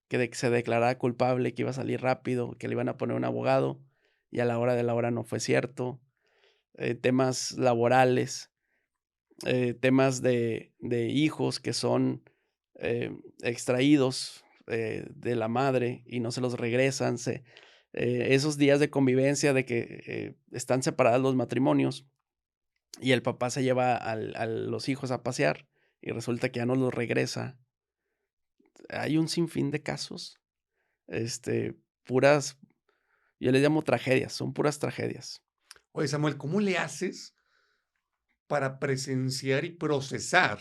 A: que se declarara culpable, que iba a salir rápido, que le iban a poner un abogado, y a la hora de la hora no fue cierto". Temas laborales, temas de hijos que son, extraídos, de la madre y no se los regresan, esos días de convivencia de que, están separados los matrimonios y el papá se lleva a los hijos a pasear y resulta que ya no los regresa. Hay un sinfín de casos, puras, yo les llamo tragedias, son puras tragedias.
B: Oye, Samuel, ¿cómo le haces para presenciar y procesar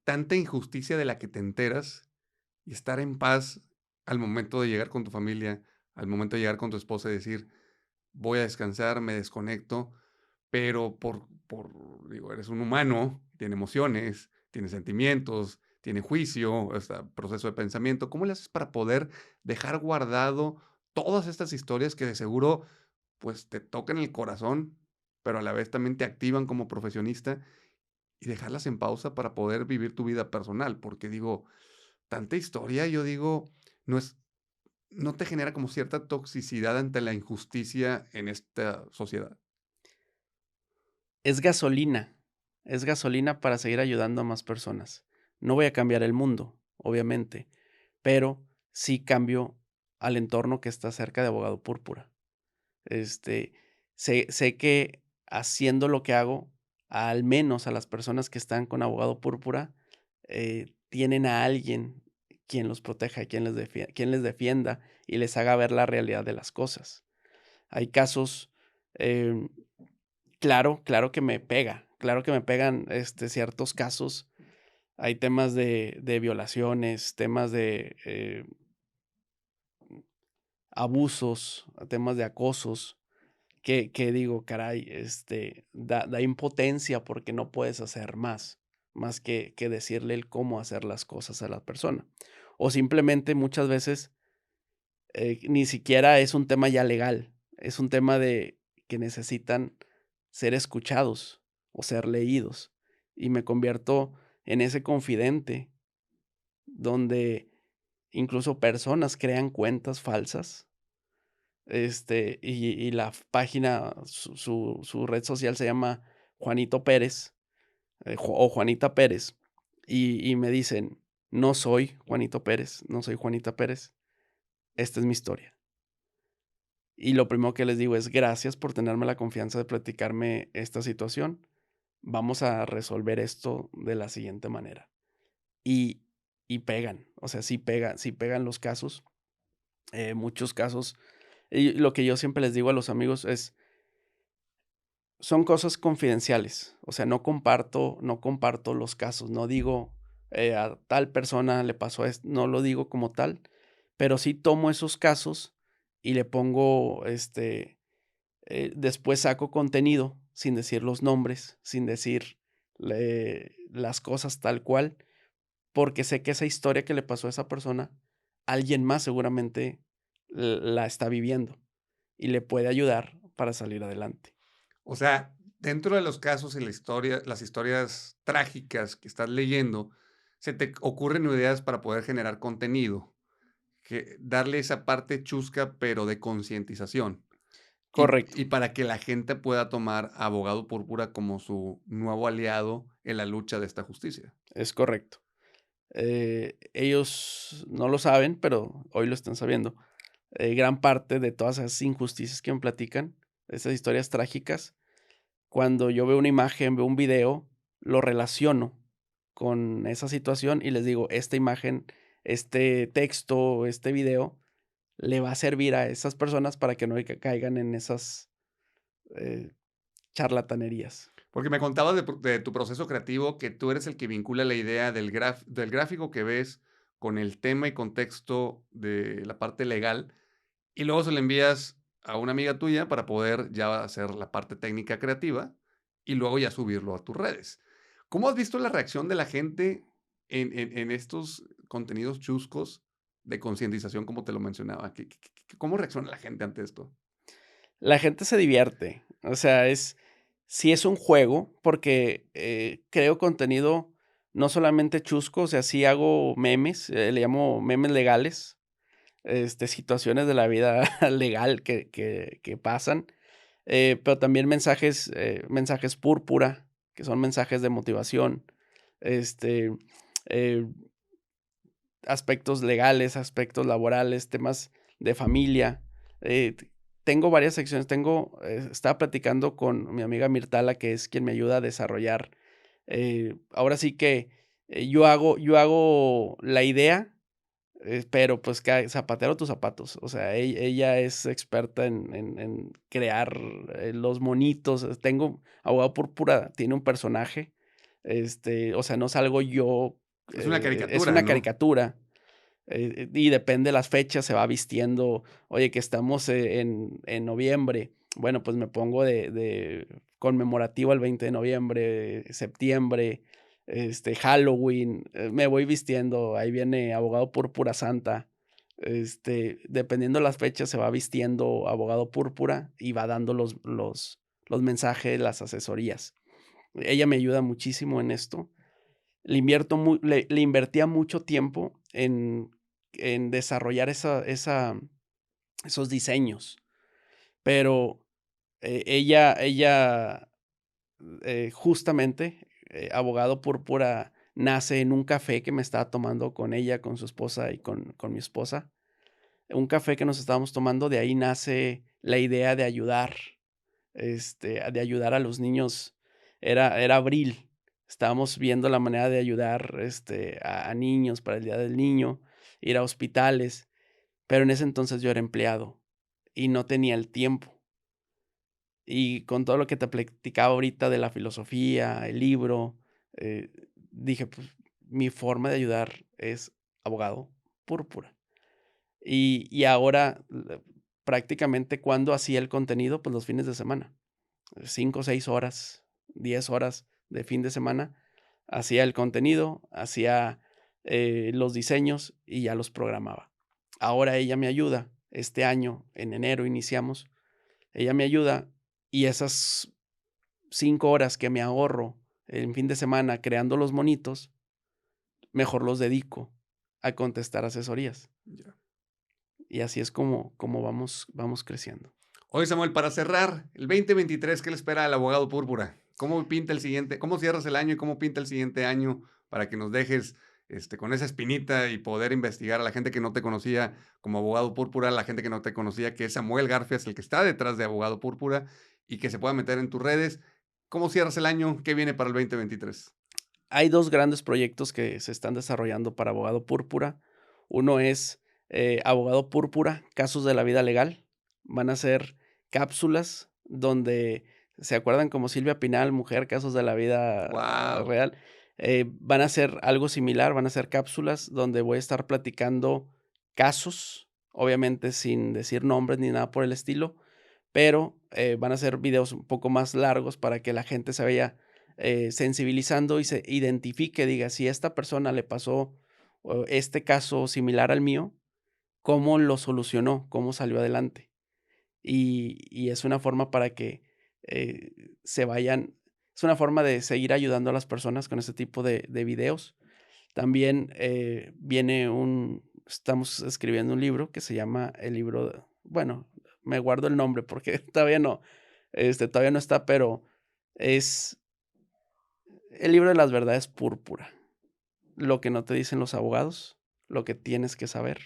B: tanta injusticia de la que te enteras y estar en paz al momento de llegar con tu familia, al momento de llegar con tu esposa y decir, voy a descansar, me desconecto, pero digo, eres un humano, tiene emociones, tiene sentimientos, tiene juicio, proceso de pensamiento. ¿Cómo le haces para poder dejar guardado todas estas historias que de seguro, pues, te tocan el corazón, pero a la vez también te activan como profesionista y dejarlas en pausa para poder vivir tu vida personal? Porque digo, tanta historia, yo digo, no es, no te genera como cierta toxicidad ante la injusticia en esta sociedad.
A: Es gasolina. Es gasolina para seguir ayudando a más personas. No voy a cambiar el mundo, obviamente, pero sí cambio al entorno que está cerca de Abogado Púrpura. Este, sé que haciendo lo que hago, al menos a las personas que están con Abogado Púrpura, tienen a alguien quien los proteja, quien les defienda y les haga ver la realidad de las cosas. Hay casos, em, claro claro que me pegan, ciertos casos. Hay temas de violaciones, temas de, abusos, temas de acosos, que digo, caray, da impotencia porque no puedes hacer más que decirle el cómo hacer las cosas a la persona. O simplemente muchas veces, ni siquiera es un tema ya legal, es un tema de que necesitan ser escuchados o ser leídos, y me convierto en ese confidente donde incluso personas crean cuentas falsas, y la página, su red social se llama Juanito Pérez, o Juanita Pérez, y me dicen: "No soy Juanito Pérez, no soy Juanita Pérez, esta es mi historia". Y lo primero que les digo es: "Gracias por tenerme la confianza de platicarme esta situación. Vamos a resolver esto de la siguiente manera". Y y pegan, o sea, sí pegan los casos, muchos casos. Y lo que yo siempre les digo a los amigos es: son cosas confidenciales, o sea, no comparto los casos, no digo, a tal persona le pasó esto, no lo digo como tal, pero sí tomo esos casos y le pongo, después saco contenido sin decir los nombres, sin decir las cosas tal cual, porque sé que esa historia que le pasó a esa persona, alguien más seguramente la está viviendo y le puede ayudar para salir adelante.
B: O sea, dentro de los casos y la historia, las historias trágicas que estás leyendo, se te ocurren ideas para poder generar contenido, que darle esa parte chusca, pero de concientización. Y
A: Correcto,
B: para que la gente pueda tomar a Abogado Púrpura como su nuevo aliado en la lucha de esta justicia.
A: es correcto. Ellos no lo saben, pero hoy lo están sabiendo. Gran parte de todas esas injusticias que me platican, esas historias trágicas, cuando yo veo una imagen, veo un video, lo relaciono con esa situación y les digo, esta imagen, este texto, este video, le va a servir a esas personas para que no caigan en esas eh, charlatanerías.
B: Porque me contabas de tu proceso creativo, que tú eres el que vincula la idea del gráfico que ves con el tema y contexto de la parte legal, y luego se lo envías a una amiga tuya para poder ya hacer la parte técnica creativa y luego ya subirlo a tus redes. ¿Cómo has visto la reacción de la gente en estos contenidos chuscos de concientización, como te lo mencionaba? ¿Cómo reacciona la gente ante esto?
A: La gente se divierte, o sea, sí es un juego, porque, creo contenido no solamente chusco, o sea, sí hago memes, le llamo memes legales, situaciones de la vida legal que pasan, pero también mensajes púrpura, que son mensajes de motivación, este, eh, aspectos legales, aspectos laborales, temas de familia. Tengo varias secciones. Estaba platicando con mi amiga Mirtala, que es quien me ayuda a desarrollar. Ahora sí que yo hago la idea, pero pues zapatero a tus zapatos. O sea, ella es experta en crear los monitos. Abogado Púrpura tiene un personaje, o sea, no salgo yo,
B: Es una
A: es
B: caricatura,
A: una
B: ¿no?
A: caricatura. Y depende de las fechas, se va vistiendo. Oye, que estamos en noviembre. Bueno, pues me pongo de conmemorativo al 20 de noviembre, septiembre, Halloween, me voy vistiendo. Ahí viene abogado púrpura santa. Dependiendo de las fechas, se va vistiendo abogado púrpura y va dando los mensajes, las asesorías. Ella me ayuda muchísimo en esto. Le invertía mucho tiempo en desarrollar esos diseños, pero ella justamente, abogado púrpura nace en un café que me estaba tomando con ella, con su esposa y con mi esposa. Un café que nos estábamos tomando, de ahí nace la idea de ayudar a los niños. Era abril, estábamos viendo la manera de ayudar, a niños para el Día del Niño, ir a hospitales, pero en ese entonces yo era empleado y no tenía el tiempo. Y con todo lo que te platicaba ahorita de la filosofía, el libro, dije, pues, mi forma de ayudar es abogado púrpura. Y ahora, prácticamente, ¿cuándo hacía el contenido? Pues los fines de semana. 5, 6 horas, 10 horas de fin de semana, hacía el contenido, hacía, los diseños y ya los programaba. Ahora ella me ayuda. Este año, en enero iniciamos, ella me ayuda y esas 5 horas que me ahorro en fin de semana creando los monitos, mejor los dedico a contestar asesorías.
B: Ya.
A: Y así es como vamos creciendo.
B: Oye, Samuel, para cerrar, el 2023, ¿qué le espera al abogado púrpura? ¿Cómo pinta el siguiente? ¿Cómo cierras el año y cómo pinta el siguiente año para que nos dejes con esa espinita y poder investigar a la gente que no te conocía como abogado púrpura, a la gente que no te conocía, que es Samuel Garfias, el que está detrás de abogado púrpura y que se pueda meter en tus redes? ¿Cómo cierras el año? ¿Qué viene para el 2023?
A: Hay 2 grandes proyectos que se están desarrollando para abogado púrpura. Uno es, abogado púrpura, casos de la vida legal. Van a ser cápsulas donde, ¿se acuerdan como Silvia Pinal, mujer, casos de la vida
B: Wow.
A: real? Van a ser algo similar, van a ser cápsulas donde voy a estar platicando casos, obviamente sin decir nombres ni nada por el estilo, pero, van a ser videos un poco más largos para que la gente se vaya sensibilizando y se identifique, diga, si a esta persona le pasó este caso similar al mío, ¿cómo lo solucionó? ¿Cómo salió adelante? Y es una forma para que se vayan, es una forma de seguir ayudando a las personas con este tipo de videos. También estamos escribiendo un libro que se llama el libro, bueno, me guardo el nombre porque todavía no está, pero es el libro de las verdades púrpura. Lo que no te dicen los abogados, lo que tienes que saber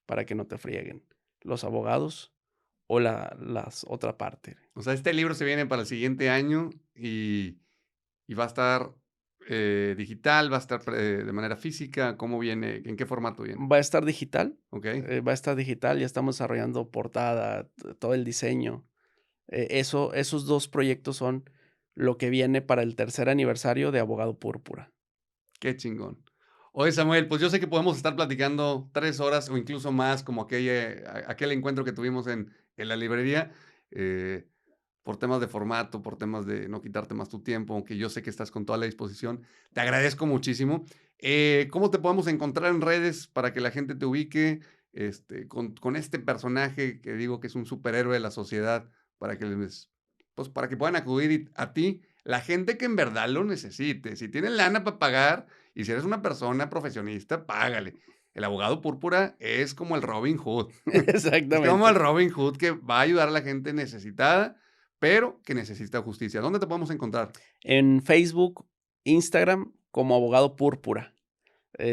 A: para que no te frieguen los abogados o las otra parte.
B: O sea, este libro se viene para el siguiente año y va a estar digital, va a estar de manera física. ¿Cómo viene? ¿En qué formato viene?
A: Va a estar digital,
B: Ok.
A: va a estar digital, ya estamos desarrollando portada, todo el diseño. Esos 2 proyectos son lo que viene para el tercer aniversario de Abogado Púrpura.
B: Qué chingón. Oye, Samuel, pues yo sé que podemos estar platicando 3 horas o incluso más, como aquel encuentro que tuvimos en la librería, eh, por temas de formato, por temas de no quitarte más tu tiempo, aunque yo sé que estás con toda la disposición. Te agradezco muchísimo. ¿Cómo te podemos encontrar en redes para que la gente te ubique con este personaje que digo que es un superhéroe de la sociedad, para que puedan acudir a ti, la gente que en verdad lo necesite? Si tienen lana para pagar y si eres una persona profesionista, págale. El abogado púrpura es como el Robin Hood. Es como el
A: Exactamente.
B: Robin Hood que va a ayudar a la gente necesitada, pero que necesita justicia. ¿Dónde te podemos encontrar?
A: En Facebook, Instagram, como Abogado Púrpura.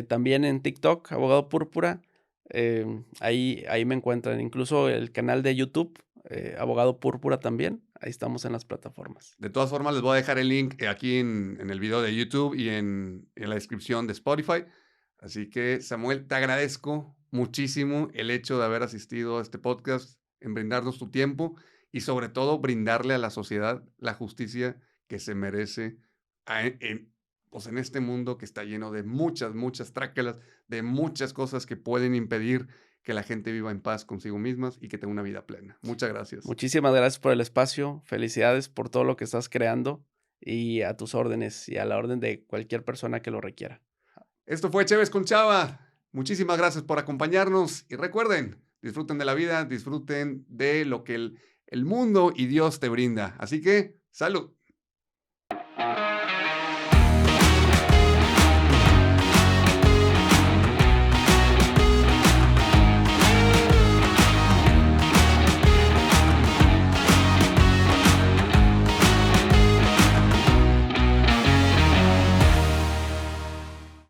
A: También en TikTok, Abogado Púrpura. Ahí me encuentran. Incluso el canal de YouTube, Abogado Púrpura también. Ahí estamos en las plataformas.
B: De todas formas, les voy a dejar el link aquí en el video de YouTube y en la descripción de Spotify. Así que, Samuel, te agradezco muchísimo el hecho de haber asistido a este podcast, en brindarnos tu tiempo y sobre todo brindarle a la sociedad la justicia que se merece pues en este mundo que está lleno de muchas, muchas tráquelas, de muchas cosas que pueden impedir que la gente viva en paz consigo mismas y que tenga una vida plena. Muchas gracias.
A: Muchísimas gracias por el espacio. Felicidades por todo lo que estás creando y a tus órdenes y a la orden de cualquier persona que lo requiera.
B: Esto fue Chéves con Chava. Muchísimas gracias por acompañarnos y recuerden, disfruten de la vida, disfruten de lo que el mundo y Dios te brinda. Así que, salud.